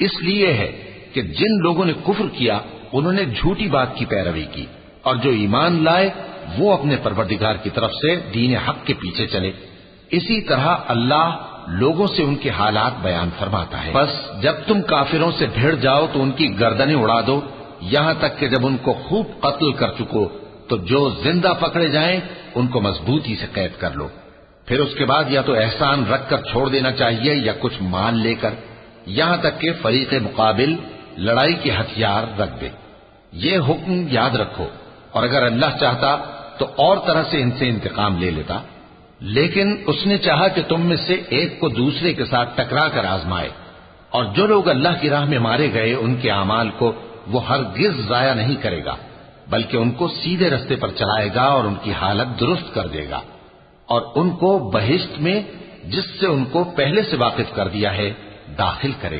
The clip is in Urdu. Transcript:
اس لیے ہے کہ جن لوگوں نے کفر کیا انہوں نے جھوٹی بات کی پیروی کی، اور جو ایمان لائے وہ اپنے پروردگار کی طرف سے دین حق کے پیچھے چلے۔ اسی طرح اللہ لوگوں سے ان کے حالات بیان فرماتا ہے۔ بس جب تم کافروں سے بھیڑ جاؤ تو ان کی گردنیں اڑا دو، یہاں تک کہ جب ان کو خوب قتل کر چکو تو جو زندہ پکڑے جائیں ان کو مضبوطی سے قید کر لو، پھر اس کے بعد یا تو احسان رکھ کر چھوڑ دینا چاہیے یا کچھ مال لے کر، یہاں تک کہ فریق مقابل لڑائی کے ہتھیار رکھ دے۔ یہ حکم یاد رکھو، اور اگر اللہ چاہتا تو اور طرح سے ان سے انتقام لے لیتا، لیکن اس نے چاہا کہ تم میں سے ایک کو دوسرے کے ساتھ ٹکرا کر آزمائے، اور جو لوگ اللہ کی راہ میں مارے گئے ان کے اعمال کو وہ ہرگز ضائع نہیں کرے گا، بلکہ ان کو سیدھے رستے پر چلائے گا اور ان کی حالت درست کر دے گا، اور ان کو بہشت میں جس سے ان کو پہلے سے واقف کر دیا ہے داخل کرے گا۔